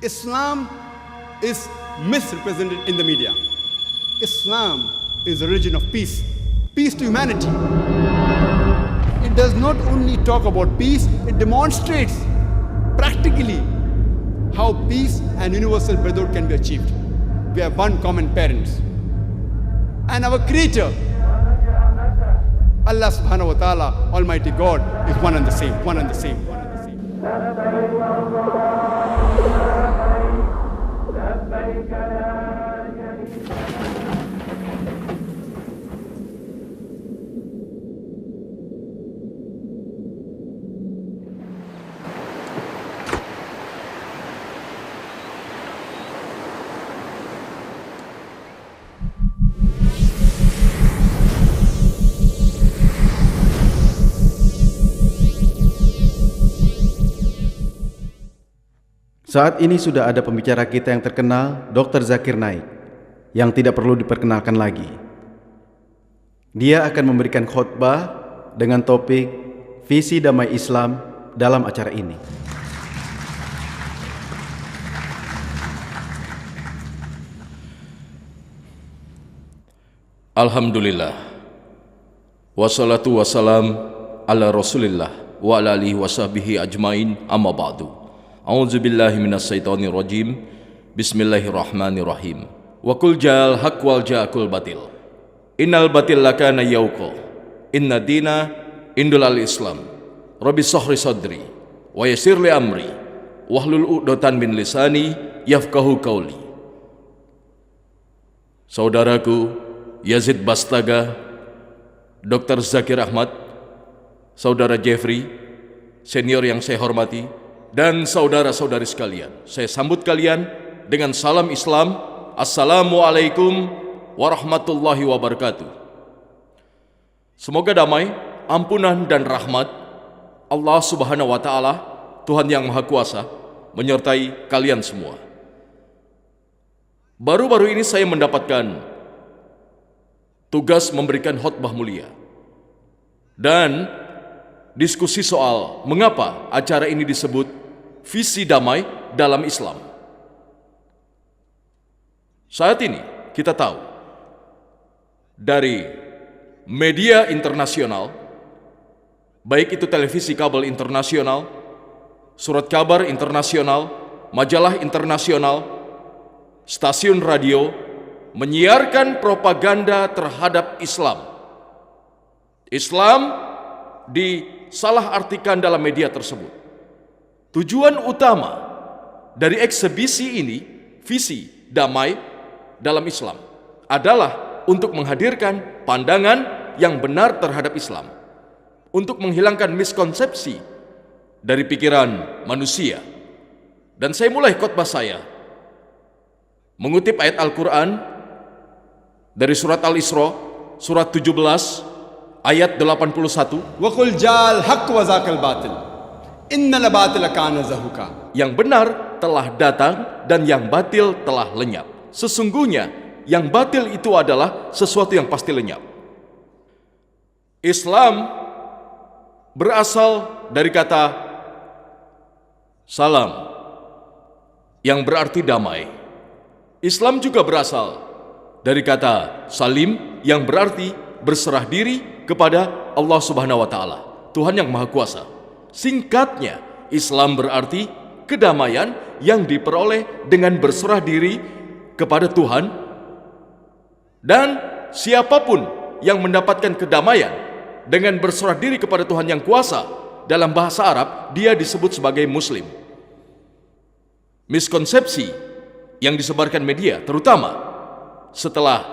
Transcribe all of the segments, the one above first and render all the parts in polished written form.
Islam is misrepresented in the media. Islam is a religion of peace, peace to humanity. It does not only talk about peace, it demonstrates practically how peace and universal brotherhood can be achieved. We have one common parent. And our Creator, Allah subhanahu wa ta'ala, Almighty God, is one and the same, one and the same, one and the same. Saat ini sudah ada pembicara kita yang terkenal, Dr. Zakir Naik, yang tidak perlu diperkenalkan lagi. Dia akan memberikan khutbah dengan topik Visi Damai Islam dalam acara ini. Alhamdulillah, wassalatu wassalam ala rasulillah wa ala alihi wa sahbihi ajmain, amma ba'du. A'udzubillahi minasyaitonirrajim. Bismillahirrahmanirrahim. Wa qul ja'al haq wal ja'akul batil. Innal batil lakana yauqa. Inna dina indul al-islam. Rabbi sahri sadri wa yassir li amri wahlul 'uqdatan min lisani yafqahu qawli. Saudaraku Yazid Bastaga, Dr. Zakir Ahmad, Saudara Jeffrey, senior yang saya hormati, dan saudara-saudari sekalian, saya sambut kalian dengan salam Islam. Assalamualaikum warahmatullahi wabarakatuh. Semoga damai, ampunan dan rahmat Allah subhanahu wa ta'ala, Tuhan yang Maha Kuasa, menyertai kalian semua. Baru-baru ini saya mendapatkan tugas memberikan khutbah mulia dan diskusi soal mengapa acara ini disebut Visi Damai dalam Islam. Saat ini kita tahu dari media internasional, baik itu televisi kabel internasional, surat kabar internasional, majalah internasional, stasiun radio, menyiarkan propaganda terhadap Islam. Islam disalahartikan dalam media tersebut. Tujuan utama dari eksebisi ini, Visi Damai dalam Islam, adalah untuk menghadirkan pandangan yang benar terhadap Islam, untuk menghilangkan miskonsepsi dari pikiran manusia. Dan saya mulai khutbah saya mengutip ayat Al-Quran dari surat Al-Isra, surat 17, ayat 81. Wa qul ja'al haqq wa zaqal batil. Innal batila kana zahuqa. Yang benar telah datang dan yang batil telah lenyap. Sesungguhnya yang batil itu adalah sesuatu yang pasti lenyap. Islam berasal dari kata salam, yang berarti damai. Islam juga berasal dari kata salim, yang berarti berserah diri kepada Allah subhanahu wa ta'ala, Tuhan yang Maha Kuasa. Singkatnya, Islam berarti kedamaian yang diperoleh dengan berserah diri kepada Tuhan. Dan siapapun yang mendapatkan kedamaian dengan berserah diri kepada Tuhan yang kuasa, dalam bahasa Arab dia disebut sebagai Muslim. Miskonsepsi yang disebarkan media, terutama setelah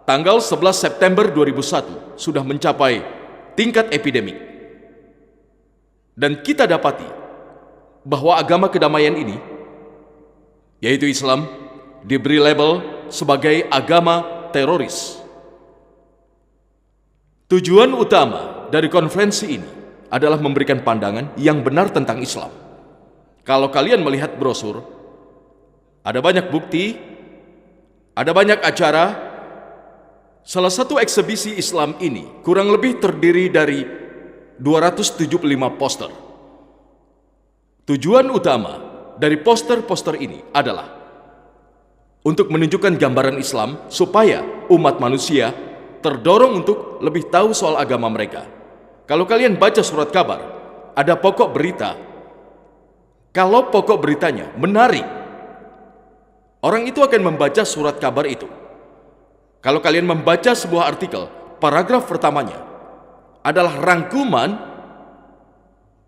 tanggal 11 September 2001, sudah mencapai tingkat epidemik. Dan kita dapati bahwa agama kedamaian ini, yaitu Islam, diberi label sebagai agama teroris. Tujuan utama dari konferensi ini adalah memberikan pandangan yang benar tentang Islam. Kalau kalian melihat brosur, ada banyak bukti, ada banyak acara. Salah satu eksebisi Islam ini kurang lebih terdiri dari 275 poster. Tujuan utama dari poster-poster ini adalah untuk menunjukkan gambaran Islam supaya umat manusia terdorong untuk lebih tahu soal agama mereka. Kalau kalian baca surat kabar, ada pokok berita. Kalau pokok beritanya menarik, orang itu akan membaca surat kabar itu. Kalau kalian membaca sebuah artikel, paragraf pertamanya adalah rangkuman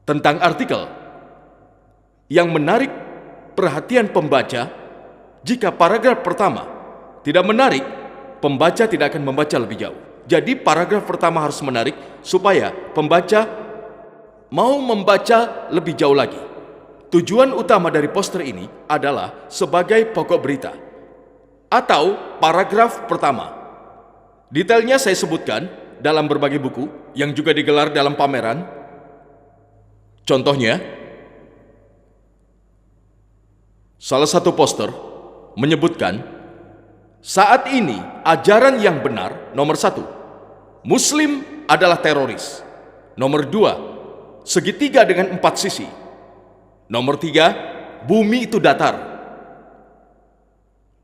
tentang artikel yang menarik perhatian pembaca. Jika paragraf pertama tidak menarik, pembaca tidak akan membaca lebih jauh. Jadi paragraf pertama harus menarik supaya pembaca mau membaca lebih jauh lagi. Tujuan utama dari poster ini adalah sebagai pokok berita atau paragraf pertama. Detailnya saya sebutkan dalam berbagai buku yang juga digelar dalam pameran. Contohnya, salah satu poster menyebutkan saat ini ajaran yang benar nomor 1, Muslim adalah teroris. Nomor 2, segitiga dengan 4 sisi. Nomor 3, bumi itu datar.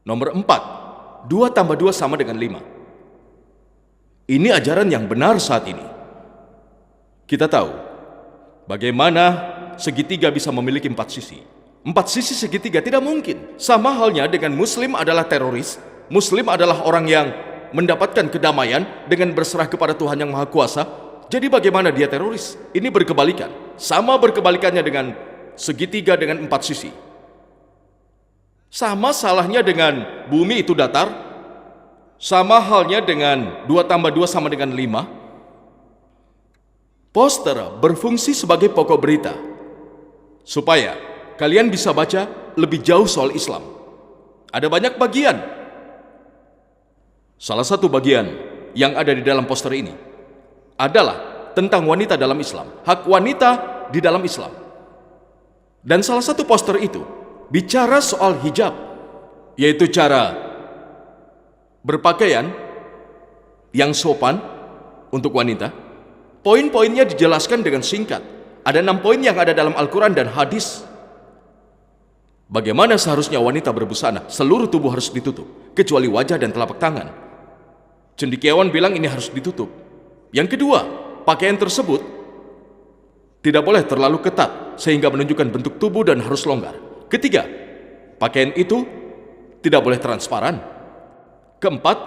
Nomor 4, 2 tambah 2 sama dengan 5. Ini ajaran yang benar saat ini. Kita tahu bagaimana segitiga bisa memiliki 4 sisi. 4 sisi segitiga tidak mungkin. Sama halnya dengan Muslim adalah teroris. Muslim adalah orang yang mendapatkan kedamaian dengan berserah kepada Tuhan yang Maha Kuasa. Jadi bagaimana dia teroris? Ini berkebalikan. Sama berkebalikannya dengan segitiga dengan 4 sisi. Sama salahnya dengan bumi itu datar. Sama halnya dengan 2 tambah 2 sama dengan 5. Poster berfungsi sebagai pokok berita supaya kalian bisa baca lebih jauh soal Islam. Ada banyak bagian. Salah satu bagian yang ada di dalam poster ini adalah tentang wanita dalam Islam, hak wanita di dalam Islam. Dan salah satu poster itu bicara soal hijab, yaitu cara berpakaian yang sopan untuk wanita. Poin-poinnya dijelaskan dengan singkat. Ada 6 poin yang ada dalam Al-Quran dan hadis. Bagaimana seharusnya wanita berbusana? Seluruh tubuh harus ditutup, kecuali wajah dan telapak tangan. Cendekiawan bilang ini harus ditutup. Yang kedua, pakaian tersebut tidak boleh terlalu ketat sehingga menunjukkan bentuk tubuh dan harus longgar. Ketiga, pakaian itu tidak boleh transparan. Keempat,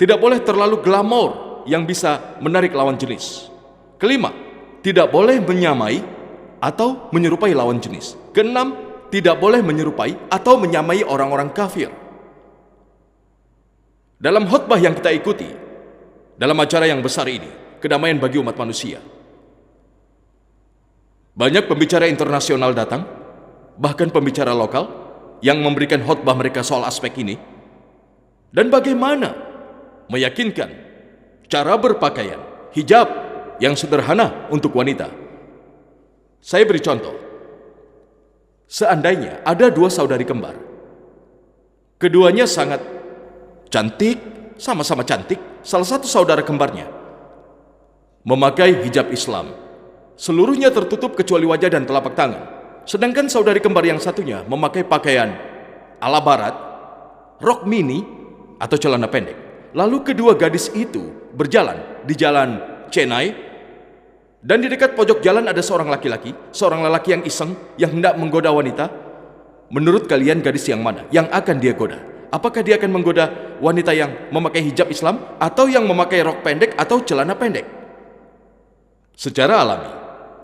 tidak boleh terlalu glamor yang bisa menarik lawan jenis. Kelima, tidak boleh menyamai atau menyerupai lawan jenis. Keenam, tidak boleh menyerupai atau menyamai orang-orang kafir. Dalam khutbah yang kita ikuti, dalam acara yang besar ini, kedamaian bagi umat manusia, banyak pembicara internasional datang, bahkan pembicara lokal yang memberikan khutbah mereka soal aspek ini. Dan bagaimana meyakinkan cara berpakaian, hijab yang sederhana untuk wanita. Saya beri contoh. Seandainya ada 2 saudari kembar, keduanya sangat cantik, sama-sama cantik. Salah satu saudara kembarnya memakai hijab Islam, seluruhnya tertutup kecuali wajah dan telapak tangan. Sedangkan saudari kembar yang satunya memakai pakaian ala barat, rok mini atau celana pendek. Lalu kedua gadis itu berjalan di jalan Chennai, dan di dekat pojok jalan ada seorang laki-laki, seorang lelaki yang iseng, yang hendak menggoda wanita. Menurut kalian gadis yang mana yang akan dia goda? Apakah dia akan menggoda wanita yang memakai hijab Islam atau yang memakai rok pendek atau celana pendek? Secara alami,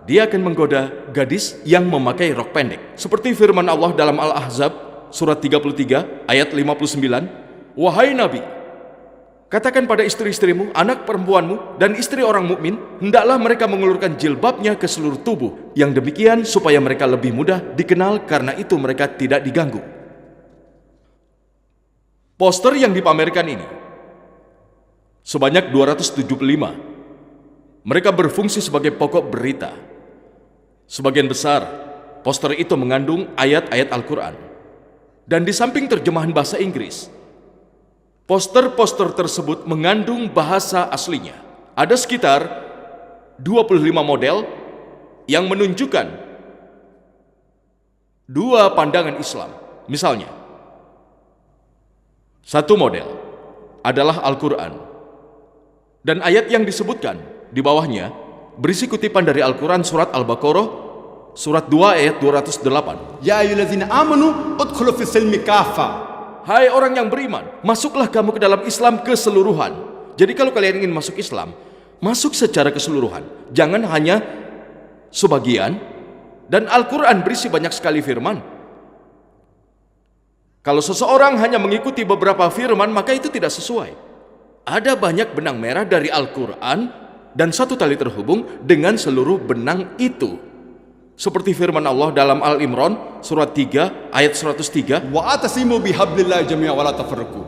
dia akan menggoda gadis yang memakai rok pendek. Seperti firman Allah dalam Al-Ahzab surat 33 ayat 59, "Wahai Nabi, katakan pada istri-istrimu, anak perempuanmu, dan istri orang mukmin, hendaklah mereka mengulurkan jilbabnya ke seluruh tubuh. Yang demikian supaya mereka lebih mudah dikenal, karena itu mereka tidak diganggu." Poster yang dipamerkan ini sebanyak 275. Mereka berfungsi sebagai pokok berita. Sebagian besar poster itu mengandung ayat-ayat Al-Quran. Dan di samping terjemahan bahasa Inggris, poster-poster tersebut mengandung bahasa aslinya. Ada sekitar 25 model yang menunjukkan dua pandangan Islam. Misalnya, satu model adalah Al-Quran, dan ayat yang disebutkan di bawahnya berisi kutipan dari Al-Quran surat Al-Baqarah surat 2 ayat 208. Ya ayyuhallazina amanu udkhulu fis silmi kafa. Hai orang yang beriman, masuklah kamu ke dalam Islam keseluruhan. Jadi kalau kalian ingin masuk Islam, masuk secara keseluruhan, jangan hanya sebagian. Dan Al-Quran berisi banyak sekali firman. Kalau seseorang hanya mengikuti beberapa firman, maka itu tidak sesuai. Ada banyak benang merah dari Al-Quran dan satu tali terhubung dengan seluruh benang itu. Seperti firman Allah dalam Al-Imran surat 3 ayat 103. Wa atasimu bihablillahi jami'a wa la tafarraqu.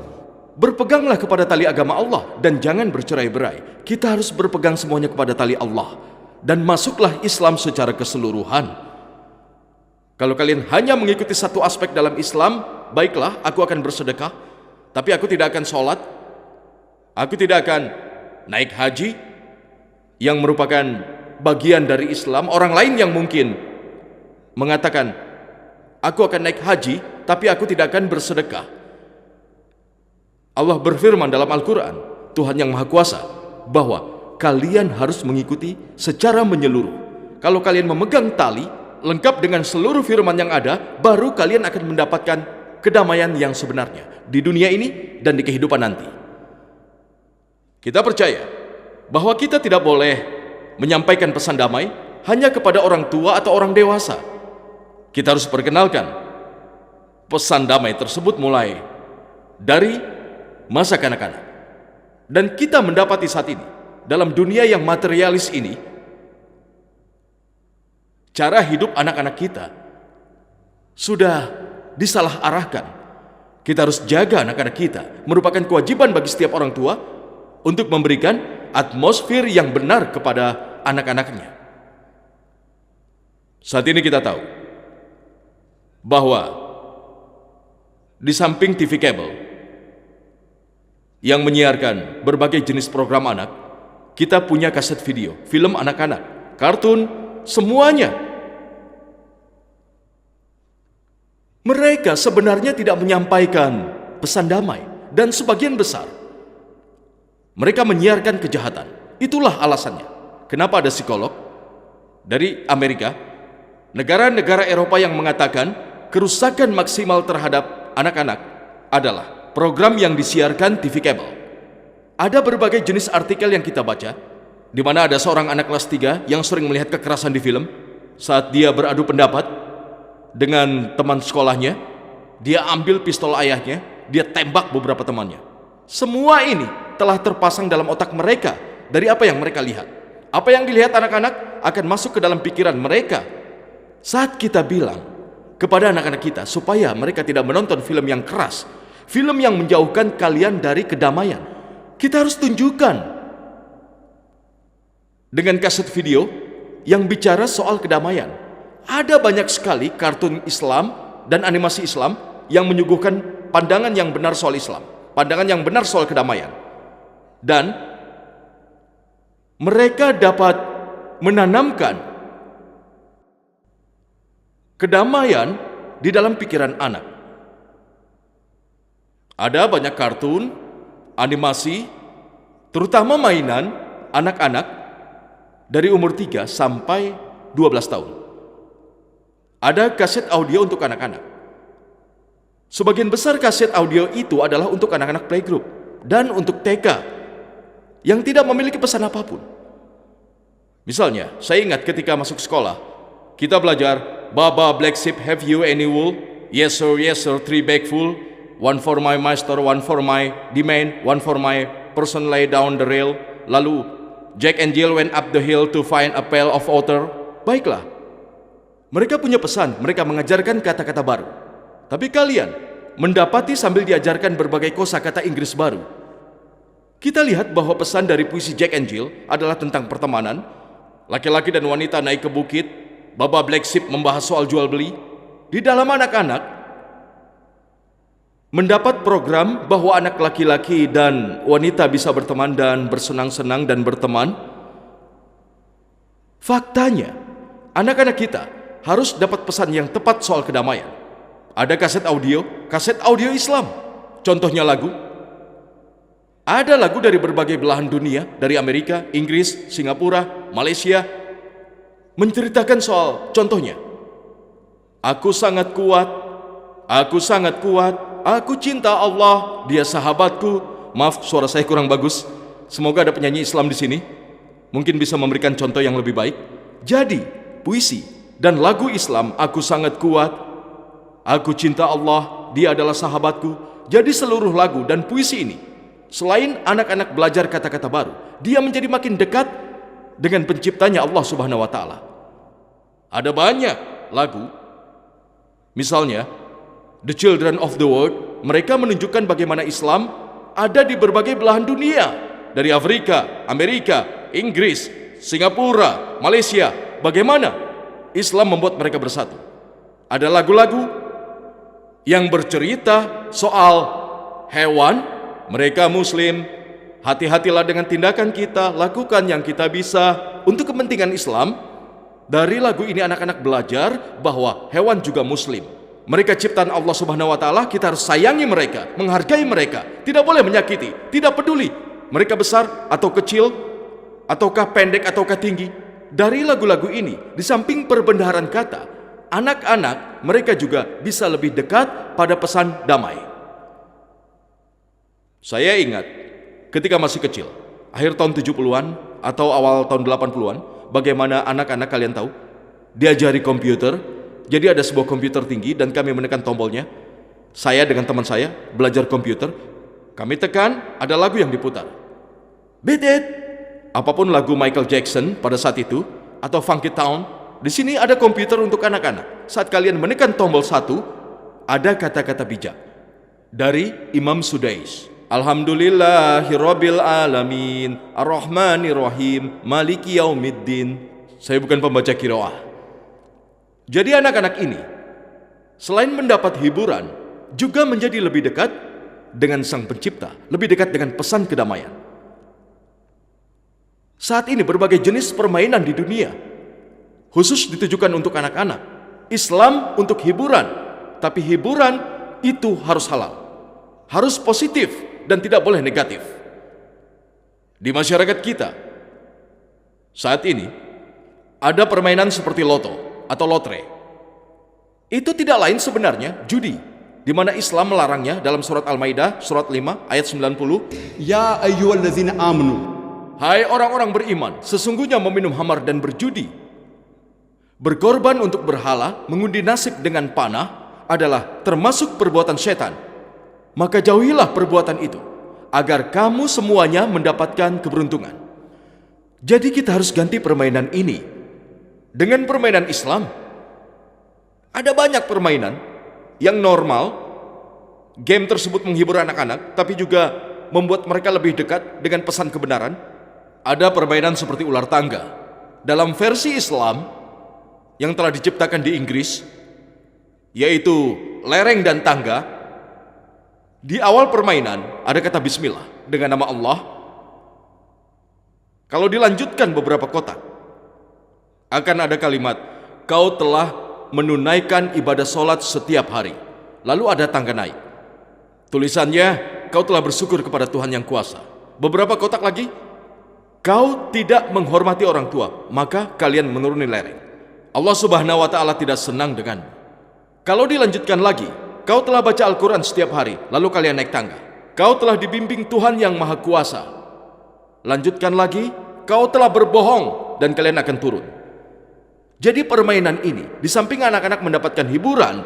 Berpeganglah kepada tali agama Allah dan jangan bercerai-berai. Kita harus berpegang semuanya kepada tali Allah. Dan masuklah Islam secara keseluruhan. Kalau kalian hanya mengikuti satu aspek dalam Islam, baiklah, aku akan bersedekah, tapi aku tidak akan sholat, aku tidak akan naik haji, yang merupakan bagian dari Islam. Orang lain yang mungkin mengatakan, aku akan naik haji, tapi aku tidak akan bersedekah. Allah berfirman dalam Al-Quran, Tuhan yang Maha Kuasa, bahwa kalian harus mengikuti secara menyeluruh. Kalau kalian memegang tali, lengkap dengan seluruh firman yang ada, baru kalian akan mendapatkan kedamaian yang sebenarnya di dunia ini dan di kehidupan nanti. Kita percaya bahwa kita tidak boleh menyampaikan pesan damai hanya kepada orang tua atau orang dewasa. Kita harus perkenalkan pesan damai tersebut mulai dari masa kanak-kanak. Dan kita mendapati saat ini, dalam dunia yang materialis ini, cara hidup anak-anak kita sudah disalah arahkan. Kita harus jaga anak-anak kita. Merupakan kewajiban bagi setiap orang tua untuk memberikan atmosfer yang benar kepada anak-anaknya. Saat ini kita tahu bahwa di samping TV kabel yang menyiarkan berbagai jenis program anak, kita punya kaset video, film anak-anak, kartun, semuanya. Mereka sebenarnya tidak menyampaikan pesan damai, dan sebagian besar mereka menyiarkan kejahatan. Itulah alasannya kenapa ada psikolog dari Amerika, negara-negara Eropa yang mengatakan kerusakan maksimal terhadap anak-anak adalah program yang disiarkan TV kabel. Ada berbagai jenis artikel yang kita baca, di mana ada seorang anak kelas 3 yang sering melihat kekerasan di film. Saat dia beradu pendapat dengan teman sekolahnya, dia ambil pistol ayahnya, dia tembak beberapa temannya. Semua ini telah terpasang dalam otak mereka dari apa yang mereka lihat. Apa yang dilihat anak-anak akan masuk ke dalam pikiran mereka. Saat kita bilang kepada anak-anak kita supaya mereka tidak menonton film yang keras, film yang menjauhkan kalian dari kedamaian, kita harus tunjukkan dengan kaset video yang bicara soal kedamaian. Ada banyak sekali kartun Islam dan animasi Islam yang menyuguhkan pandangan yang benar soal Islam, pandangan yang benar soal kedamaian. Dan mereka dapat menanamkan kedamaian di dalam pikiran anak. Ada banyak kartun, animasi, terutama mainan anak-anak dari umur 3 sampai 12 tahun. Ada kaset audio untuk anak-anak. Sebagian besar kaset audio itu adalah untuk anak-anak playgroup dan untuk TK yang tidak memiliki pesan apapun. Misalnya, saya ingat ketika masuk sekolah, kita belajar, Baba black sheep, have you any wool? Yes sir, 3 bag full. One for my master, one for my demand, one for my person lay down the rail. Lalu, Jack and Jill went up the hill to find a pail of water. Baiklah, mereka punya pesan, mereka mengajarkan kata-kata baru. Tapi kalian mendapati sambil diajarkan berbagai kosakata Inggris baru. Kita lihat bahwa pesan dari puisi Jack and Jill adalah tentang pertemanan. Laki-laki dan wanita naik ke bukit. Baba Black Sheep membahas soal jual beli. Di dalam anak-anak mendapat program bahwa anak laki-laki dan wanita bisa berteman dan bersenang-senang dan berteman. Faktanya, anak-anak kita harus dapat pesan yang tepat soal kedamaian. Ada kaset audio Islam. Contohnya lagu. Ada lagu dari berbagai belahan dunia, dari Amerika, Inggris, Singapura, Malaysia, menceritakan soal contohnya. Aku sangat kuat, aku cinta Allah, dia sahabatku. Maaf, suara saya kurang bagus. Semoga ada penyanyi Islam di sini. Mungkin bisa memberikan contoh yang lebih baik. Jadi, puisi dan lagu Islam, aku sangat kuat, aku cinta Allah, dia adalah sahabatku. Jadi seluruh lagu dan puisi ini, selain anak-anak belajar kata-kata baru, dia menjadi makin dekat dengan penciptanya Allah Subhanahu wa Ta'ala. Ada banyak lagu, misalnya The Children of the World, mereka menunjukkan bagaimana Islam ada di berbagai belahan dunia, dari Afrika, Amerika, Inggris, Singapura, Malaysia. Bagaimana Islam membuat mereka bersatu. Ada lagu-lagu yang bercerita soal hewan, mereka Muslim, hati-hatilah dengan tindakan kita, lakukan yang kita bisa untuk kepentingan Islam. Dari lagu ini anak-anak belajar bahwa hewan juga Muslim. Mereka ciptaan Allah Subhanahu wa Ta'ala, kita harus sayangi mereka, menghargai mereka, tidak boleh menyakiti, tidak peduli mereka besar atau kecil, ataukah pendek ataukah tinggi. Dari lagu-lagu ini, di samping perbendaharaan kata, anak-anak mereka juga bisa lebih dekat pada pesan damai. Saya ingat ketika masih kecil, akhir tahun 70-an atau awal tahun 80-an, bagaimana anak-anak kalian tahu, diajari komputer. Jadi ada sebuah komputer tinggi dan kami menekan tombolnya. Saya dengan teman saya belajar komputer. Kami tekan, ada lagu yang diputar. Beat It. Apapun lagu Michael Jackson pada saat itu, atau Funky Town, di sini ada komputer untuk anak-anak. Saat kalian menekan tombol 1, ada kata-kata bijak dari Imam Sudais. Alhamdulillahirabbil alamin, arrahmanirrahim, maliki yaumiddin. Saya bukan pembaca qiraah. Jadi anak-anak ini selain mendapat hiburan, juga menjadi lebih dekat dengan Sang Pencipta, lebih dekat dengan pesan kedamaian. Saat ini berbagai jenis permainan di dunia khusus ditujukan untuk anak-anak. Islam untuk hiburan, tapi hiburan itu harus halal, harus positif dan tidak boleh negatif. Di masyarakat kita saat ini ada permainan seperti loto atau lotre. Itu tidak lain sebenarnya judi, di mana Islam melarangnya dalam surat Al-Maidah surat 5 ayat 90. Ya ayyuhallazina amanu. Hai orang-orang beriman, sesungguhnya meminum khamar dan berjudi, berkorban untuk berhala, mengundi nasib dengan panah adalah termasuk perbuatan setan. Maka jauhilah perbuatan itu, agar kamu semuanya mendapatkan keberuntungan. Jadi kita harus ganti permainan ini dengan permainan Islam. Ada banyak permainan yang normal. Game tersebut menghibur anak-anak, tapi juga membuat mereka lebih dekat dengan pesan kebenaran. Ada permainan seperti ular tangga dalam versi Islam yang telah diciptakan di Inggris, yaitu lereng dan tangga. Di awal permainan ada kata bismillah dengan nama Allah. Kalau dilanjutkan beberapa kotak, akan ada kalimat, kau telah menunaikan ibadah sholat setiap hari. Lalu ada tangga naik. Tulisannya, kau telah bersyukur kepada Tuhan yang kuasa. Beberapa kotak lagi, kau tidak menghormati orang tua, maka kalian menuruni lereng. Allah Subhanahu wa Ta'ala tidak senang dengan. Kalau dilanjutkan lagi, kau telah baca Al-Quran setiap hari, lalu kalian naik tangga. Kau telah dibimbing Tuhan yang Maha Kuasa. Lanjutkan lagi, kau telah berbohong dan kalian akan turun. Jadi permainan ini, di samping anak-anak mendapatkan hiburan,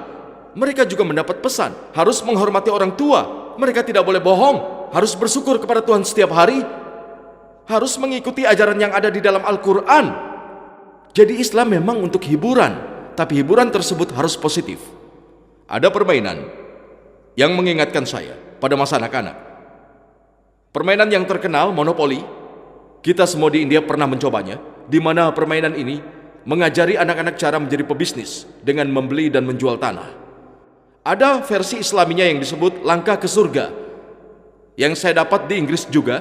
mereka juga mendapat pesan, harus menghormati orang tua. Mereka tidak boleh bohong, harus bersyukur kepada Tuhan setiap hari, harus mengikuti ajaran yang ada di dalam Al-Quran. Jadi Islam memang untuk hiburan, tapi hiburan tersebut harus positif. Ada permainan yang mengingatkan saya pada masa anak-anak. Permainan yang terkenal, Monopoly. Kita semua di India pernah mencobanya, di mana permainan ini mengajari anak-anak cara menjadi pebisnis dengan membeli dan menjual tanah. Ada versi Islaminya yang disebut Langkah ke Surga, yang saya dapat di Inggris juga.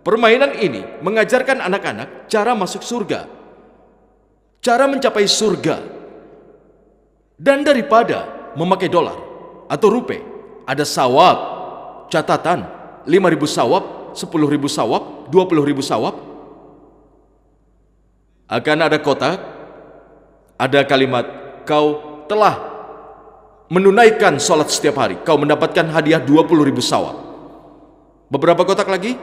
Permainan ini mengajarkan anak-anak cara masuk surga, cara mencapai surga. Dan daripada memakai dolar atau rupiah, ada sawab, catatan 5.000 sawab, 10.000 sawab, 20.000 sawab. Akan ada kotak, ada kalimat, kau telah menunaikan sholat setiap hari, kau mendapatkan hadiah 20.000 sawab. Beberapa kotak lagi,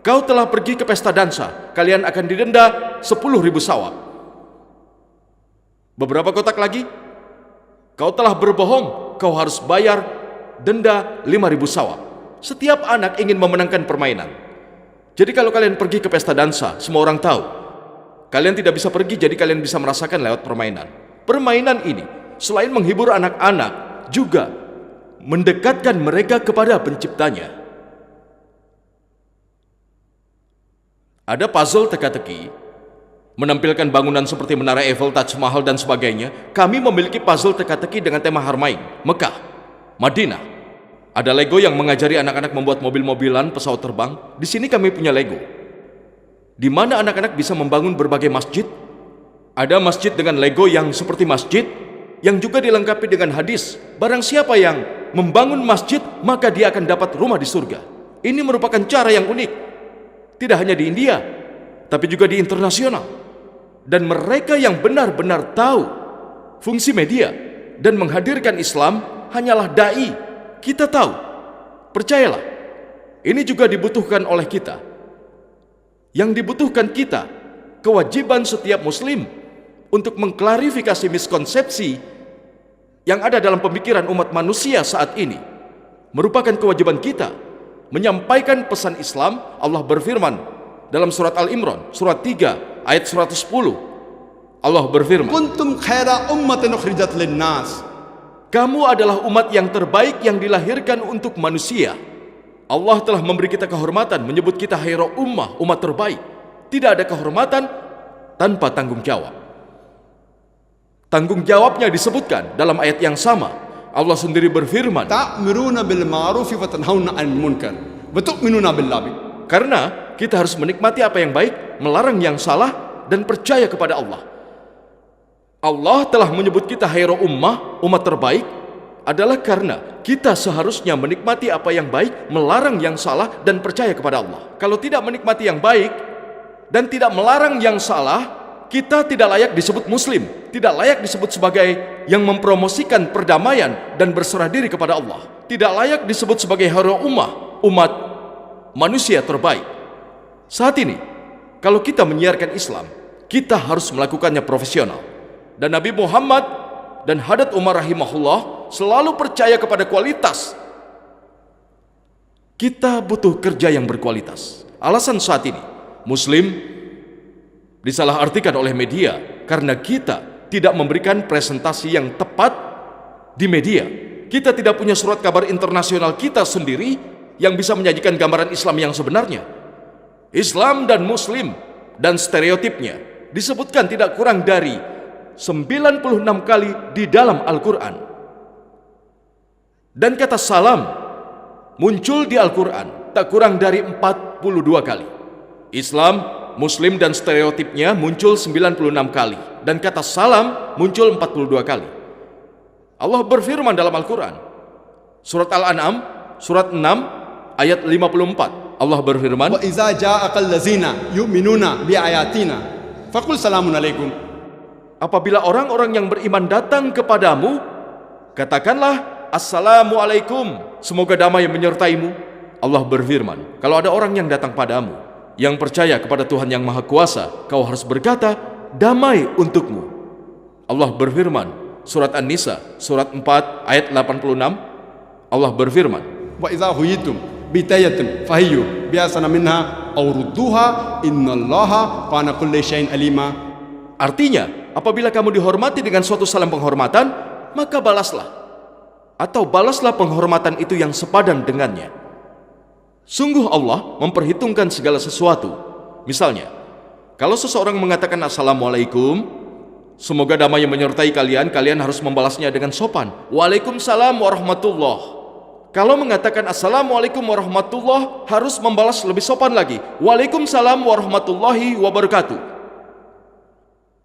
kau telah pergi ke pesta dansa, kalian akan didenda 10.000 sawab. Beberapa kotak lagi, kau telah berbohong, kau harus bayar denda 5.000 sawab. Setiap anak ingin memenangkan permainan. Jadi kalau kalian pergi ke pesta dansa, semua orang tahu. Kalian tidak bisa pergi, jadi kalian bisa merasakan lewat permainan. Permainan ini, selain menghibur anak-anak, juga mendekatkan mereka kepada penciptanya. Ada puzzle teka-teki, menampilkan bangunan seperti Menara Eiffel, Taj Mahal, dan sebagainya. Kami memiliki puzzle teka-teki dengan tema Harmain, Mekah, Madinah. Ada Lego yang mengajari anak-anak membuat mobil-mobilan, pesawat terbang. Di sini kami punya Lego, di mana anak-anak bisa membangun berbagai masjid. Ada masjid dengan Lego yang seperti masjid, yang juga dilengkapi dengan hadis. Barang siapa yang membangun masjid, maka dia akan dapat rumah di surga. Ini merupakan cara yang unik. Tidak hanya di India, tapi juga di internasional. Dan mereka yang benar-benar tahu fungsi media dan menghadirkan Islam hanyalah dai. Kita tahu, percayalah, ini juga dibutuhkan oleh kita. Yang dibutuhkan kita, kewajiban setiap muslim untuk mengklarifikasi miskonsepsi yang ada dalam pemikiran umat manusia saat ini. Merupakan kewajiban kita menyampaikan pesan Islam. Allah berfirman dalam surat Al-Imran, surat 3, ayat 110. Allah berfirman, Kuntum khaira ummatin ukhrijat linnas. kamu adalah umat yang terbaik yang dilahirkan untuk manusia. Allah telah memberi kita kehormatan, menyebut kita khairu ummah, umat terbaik. Tidak ada kehormatan tanpa tanggung jawab. Tanggung jawabnya disebutkan dalam ayat yang sama. Allah sendiri berfirman, Ta'miruna bil ma'rufi wa tanhauna 'anil munkar wa tu'minuna billah. karena kita harus menikmati apa yang baik, melarang yang salah, dan percaya kepada Allah. Allah telah menyebut kita khairu ummah, umat terbaik, adalah karena kita seharusnya menikmati apa yang baik, melarang yang salah, dan percaya kepada Allah. Kalau tidak menikmati yang baik dan tidak melarang yang salah, kita tidak layak disebut muslim, tidak layak disebut sebagai yang mempromosikan perdamaian dan berserah diri kepada Allah, tidak layak disebut sebagai khairu ummah, umat manusia terbaik. Saat ini, kalau kita menyiarkan Islam, kita harus melakukannya profesional. Dan Nabi Muhammad dan Hadat Umar rahimahullah selalu percaya kepada kualitas. Kita butuh kerja yang berkualitas. Alasan saat ini, muslim disalahartikan oleh media karena kita tidak memberikan presentasi yang tepat di media. Kita tidak punya surat kabar internasional kita sendiri yang bisa menyajikan gambaran Islam yang sebenarnya. Islam dan muslim dan stereotipnya disebutkan tidak kurang dari 96 kali di dalam Al-Quran. Dan kata salam muncul di Al-Quran tak kurang dari 42 kali. Islam, muslim, dan stereotipnya muncul 96 kali. Dan kata salam muncul 42 kali. Allah berfirman dalam Al-Quran, surat Al-An'am, surat 6, ayat 54. Allah berfirman, Wa iza ja'akal lazina yu'minuna bi ayatina faqul salamun alaikum. apabila orang-orang yang beriman datang kepadamu, katakanlah Assalamualaikum, semoga damai menyertaimu. Allah berfirman, kalau ada orang yang datang padamu yang percaya kepada Tuhan yang Maha Kuasa, kau harus berkata damai untukmu. Allah berfirman, surat An-Nisa, surat 4, ayat 86. Allah berfirman, Wa iza huyitum bitayatin fahiyyu biasana minha aw rudduha innallaha kana kulli syai'in alima. artinya, apabila kamu dihormati dengan suatu salam penghormatan, maka balaslah, atau balaslah penghormatan itu yang sepadan dengannya. Sungguh Allah memperhitungkan segala sesuatu. Misalnya, kalau seseorang mengatakan Assalamualaikum, semoga damai menyertai kalian, kalian harus membalasnya dengan sopan, Waalaikumsalam warahmatullah. Kalau mengatakan Assalamualaikum warahmatullah, harus membalas lebih sopan lagi, Waalaikumsalam warahmatullahi wabarakatuh.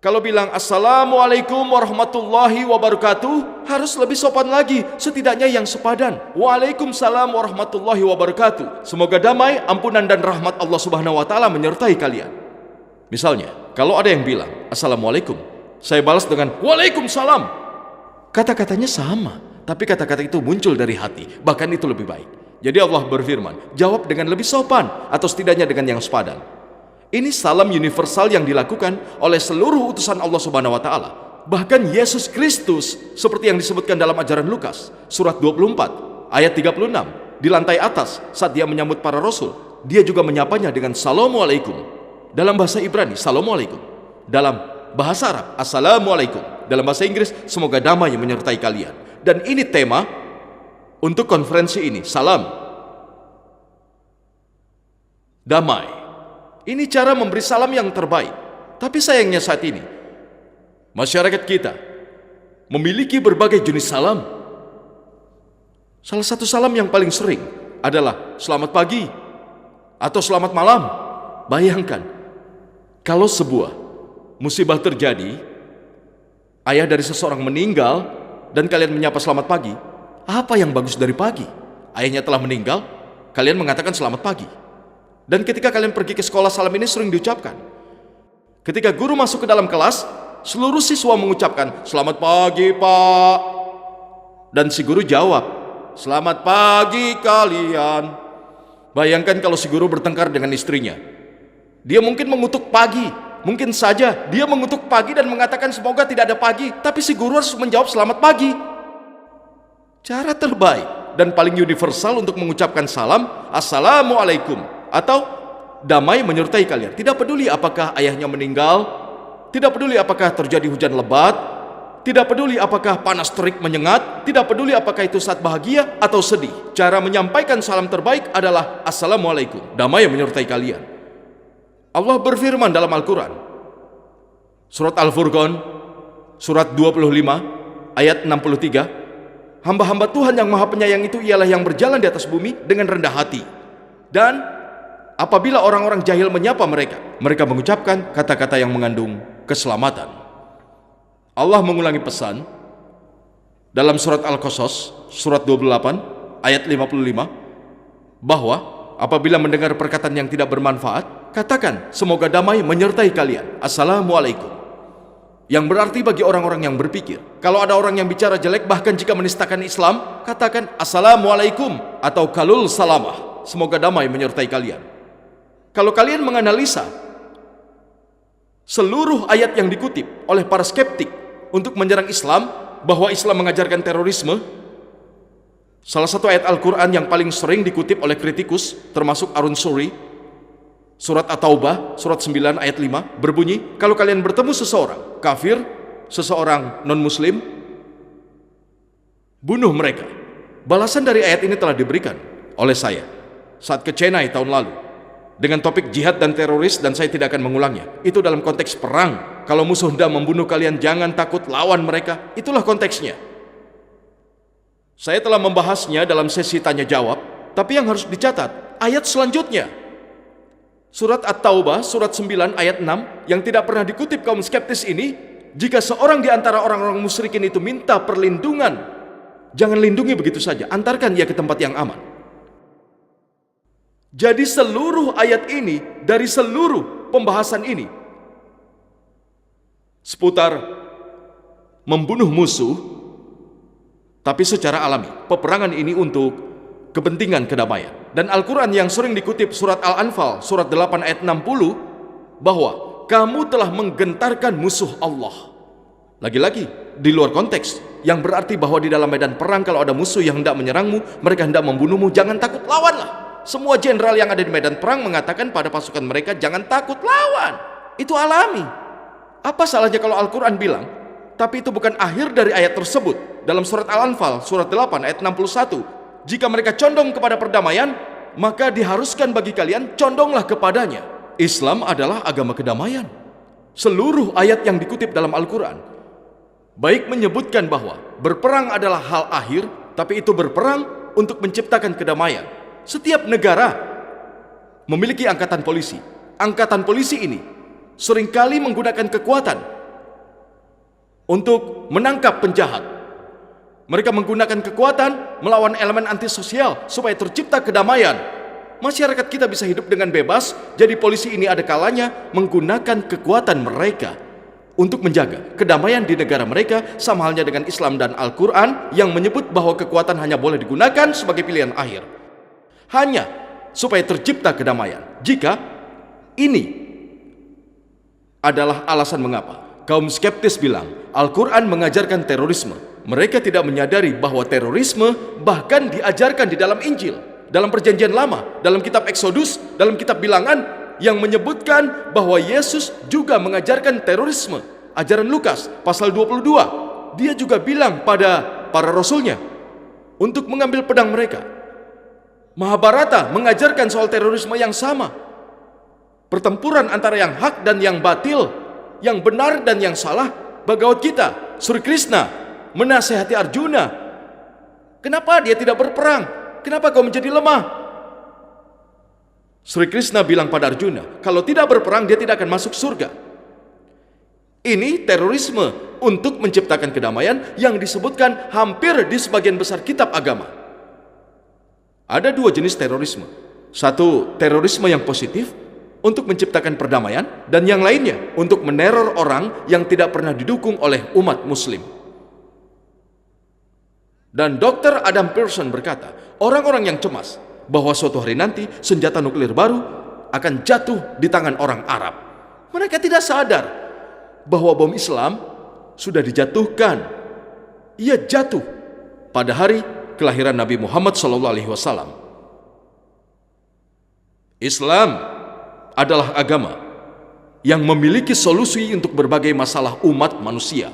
Kalau bilang Assalamualaikum warahmatullahi wabarakatuh, harus lebih sopan lagi, setidaknya yang sepadan. Waalaikumsalam warahmatullahi wabarakatuh. Semoga damai, ampunan dan rahmat Allah Subhanahu wa taala menyertai kalian. Misalnya, kalau ada yang bilang Assalamualaikum, saya balas dengan Waalaikumsalam. Kata-katanya sama, tapi kata-kata itu muncul dari hati, bahkan itu lebih baik. Jadi Allah berfirman, jawab dengan lebih sopan atau setidaknya dengan yang sepadan. Ini salam universal yang dilakukan oleh seluruh utusan Allah Subhanahu wa taala. Bahkan Yesus Kristus seperti yang disebutkan dalam ajaran Lukas surat 24 ayat 36 di lantai atas saat dia menyambut para rasul, dia juga menyapanya dengan Assalamualaikum. Dalam bahasa Ibrani Assalamualaikum, dalam bahasa Arab Assalamualaikum, dalam bahasa Inggris semoga damai menyertai kalian. Dan ini tema untuk konferensi ini, salam damai. Ini cara memberi salam yang terbaik. Tapi sayangnya saat ini masyarakat kita memiliki berbagai jenis salam. Salah satu salam yang paling sering adalah selamat pagi atau selamat malam. Bayangkan kalau sebuah musibah terjadi, ayah dari seseorang meninggal dan kalian menyapa selamat pagi. Apa yang bagus dari pagi? Ayahnya telah meninggal, kalian mengatakan selamat pagi. Dan ketika kalian pergi ke sekolah, salam ini sering diucapkan. Ketika guru masuk ke dalam kelas, seluruh siswa mengucapkan selamat pagi Pak. Dan si guru jawab, selamat pagi kalian. Bayangkan kalau si guru bertengkar dengan istrinya. Dia mungkin mengutuk pagi, mungkin saja dia mengutuk pagi dan mengatakan semoga tidak ada pagi, tapi si guru harus menjawab selamat pagi. Cara terbaik dan paling universal untuk mengucapkan salam, Assalamualaikum, atau damai menyertai kalian. Tidak peduli apakah ayahnya meninggal, tidak peduli apakah terjadi hujan lebat, tidak peduli apakah panas terik menyengat, tidak peduli apakah itu saat bahagia atau sedih. Cara menyampaikan salam terbaik adalah Assalamualaikum, damai menyertai kalian. Allah berfirman dalam Al-Quran surat Al-Furqan surat 25 ayat 63, hamba-hamba Tuhan yang maha penyayang itu ialah yang berjalan di atas bumi dengan rendah hati. Dan apabila orang-orang jahil menyapa mereka, mereka mengucapkan kata-kata yang mengandung keselamatan. Allah mengulangi pesan dalam surat Al-Qasas surat 28 ayat 55 bahwa apabila mendengar perkataan yang tidak bermanfaat, katakan semoga damai menyertai kalian, Assalamualaikum. Yang berarti bagi orang-orang yang berpikir, kalau ada orang yang bicara jelek bahkan jika menistakan Islam, katakan Assalamualaikum atau kalul salamah, semoga damai menyertai kalian. Kalau kalian menganalisa seluruh ayat yang dikutip oleh para skeptik untuk menyerang Islam, bahwa Islam mengajarkan terorisme, salah satu ayat Al-Quran yang paling sering dikutip oleh kritikus termasuk Arun Suri, surat At-Taubah surat 9 ayat 5 berbunyi, kalau kalian bertemu seseorang kafir, seseorang non-muslim, bunuh mereka. Balasan dari ayat ini telah diberikan oleh saya saat ke Chennai tahun lalu dengan topik jihad dan teroris, dan saya tidak akan mengulangnya. Itu dalam konteks perang. Kalau musuh hendak membunuh kalian, jangan takut, lawan mereka. Itulah konteksnya. Saya telah membahasnya dalam sesi tanya jawab, tapi yang harus dicatat ayat selanjutnya, surat At-Taubah surat 9 ayat 6 yang tidak pernah dikutip kaum skeptis ini. Jika seorang di antara orang-orang musyrikin itu minta perlindungan, jangan lindungi begitu saja, antarkan ia ke tempat yang aman. Jadi seluruh ayat ini, dari seluruh pembahasan ini seputar membunuh musuh, tapi secara alami. Peperangan ini untuk kepentingan kedamaian. Dan Al-Quran yang sering dikutip surat Al-Anfal surat 8 ayat 60 bahwa kamu telah menggentarkan musuh Allah. Lagi-lagi di luar konteks, yang berarti bahwa di dalam medan perang kalau ada musuh yang hendak menyerangmu, mereka hendak membunuhmu, jangan takut, lawanlah. Semua jenderal yang ada di medan perang mengatakan pada pasukan mereka, jangan takut, lawan. Itu alami. Apa salahnya kalau Al-Quran bilang, tapi itu bukan akhir dari ayat tersebut. Dalam surat Al-Anfal surat 8 ayat 61, jika mereka condong kepada perdamaian, maka diharuskan bagi kalian condonglah kepadanya. Islam adalah agama kedamaian. Seluruh ayat yang dikutip dalam Al-Quran baik menyebutkan bahwa berperang adalah hal akhir, tapi itu berperang untuk menciptakan kedamaian. Setiap negara memiliki angkatan polisi. Angkatan polisi ini seringkali menggunakan kekuatan untuk menangkap penjahat. Mereka menggunakan kekuatan melawan elemen antisosial supaya tercipta kedamaian. Masyarakat kita bisa hidup dengan bebas, jadi polisi ini ada kalanya menggunakan kekuatan mereka untuk menjaga kedamaian di negara mereka, sama halnya dengan Islam dan Al-Quran yang menyebut bahwa kekuatan hanya boleh digunakan sebagai pilihan akhir, hanya supaya tercipta kedamaian. Jika ini adalah alasan mengapa kaum skeptis bilang Al-Quran mengajarkan terorisme, mereka tidak menyadari bahwa terorisme bahkan diajarkan di dalam Injil, dalam Perjanjian Lama, dalam kitab Exodus, dalam kitab Bilangan, yang menyebutkan bahwa Yesus juga mengajarkan terorisme. Ajaran Lukas pasal 22, dia juga bilang pada para rasulnya untuk mengambil pedang mereka. Mahabharata mengajarkan soal terorisme yang sama, pertempuran antara yang hak dan yang batil, yang benar dan yang salah. Bhagavad Gita, Sri Krishna menasehati Arjuna, kenapa dia tidak berperang? Kenapa kau menjadi lemah? Sri Krishna bilang pada Arjuna, kalau tidak berperang dia tidak akan masuk surga. Ini terorisme untuk menciptakan kedamaian yang disebutkan hampir di sebagian besar kitab agama. Ada dua jenis terorisme. Satu, terorisme yang positif untuk menciptakan perdamaian, dan yang lainnya untuk meneror orang yang tidak pernah didukung oleh umat muslim. Dan Dr. Adam Pearson berkata, orang-orang yang cemas bahwa suatu hari nanti senjata nuklir baru akan jatuh di tangan orang Arab, mereka tidak sadar bahwa bom Islam sudah dijatuhkan. Ia jatuh pada hari kelahiran Nabi Muhammad SAW. Islam adalah agama yang memiliki solusi untuk berbagai masalah umat manusia.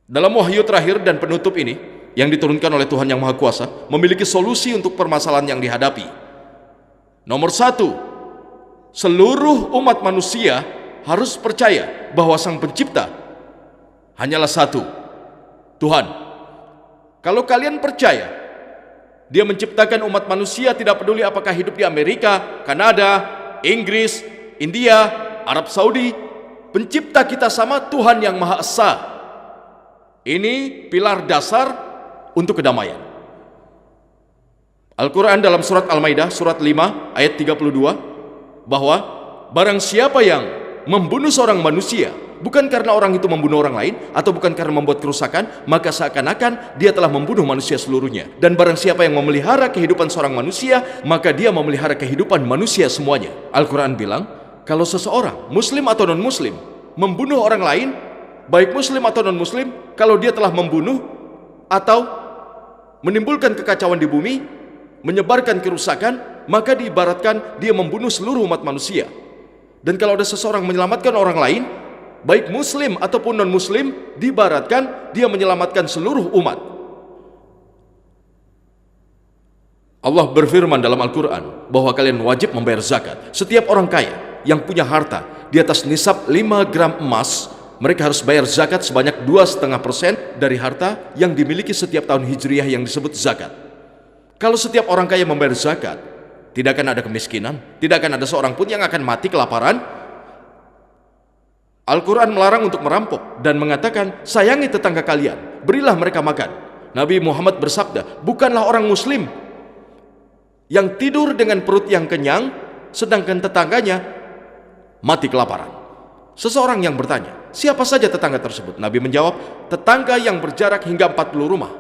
Dalam wahyu terakhir dan penutup ini yang diturunkan oleh Tuhan Yang Maha Kuasa, memiliki solusi untuk permasalahan yang dihadapi. Nomor satu, seluruh umat manusia harus percaya bahwa Sang Pencipta hanyalah satu, Tuhan. Kalau kalian percaya Dia menciptakan umat manusia, tidak peduli apakah hidup di Amerika, Kanada, Inggris, India, Arab Saudi, Pencipta kita sama, Tuhan Yang Maha Esa. Ini pilar dasar untuk kedamaian. Al-Quran dalam surat Al-Maidah, surat 5, ayat 32, bahwa barang siapa yang membunuh seorang manusia, bukan karena orang itu membunuh orang lain, atau bukan karena membuat kerusakan, maka seakan-akan dia telah membunuh manusia seluruhnya. Dan barang siapa yang memelihara kehidupan seorang manusia, maka dia memelihara kehidupan manusia semuanya. Al-Quran bilang, kalau seseorang, muslim atau non-muslim, membunuh orang lain, baik muslim atau non-muslim, kalau dia telah membunuh atau menimbulkan kekacauan di bumi, menyebarkan kerusakan, maka diibaratkan dia membunuh seluruh umat manusia. Dan kalau ada seseorang menyelamatkan orang lain, baik muslim ataupun non-muslim, diibaratkan dia menyelamatkan seluruh umat. Allah berfirman dalam Al-Quran bahwa kalian wajib membayar zakat. Setiap orang kaya yang punya harta di atas nisab 5 gram emas, mereka harus bayar zakat sebanyak 2,5% dari harta yang dimiliki setiap tahun Hijriah yang disebut zakat. Kalau setiap orang kaya membayar zakat, tidak akan ada kemiskinan, tidak akan ada seorang pun yang akan mati kelaparan. Al-Quran melarang untuk merampok dan mengatakan, sayangi tetangga kalian, berilah mereka makan. Nabi Muhammad bersabda, bukanlah orang muslim yang tidur dengan perut yang kenyang, sedangkan tetangganya mati kelaparan. Seseorang yang bertanya, siapa saja tetangga tersebut? Nabi menjawab, tetangga yang berjarak hingga 40 rumah.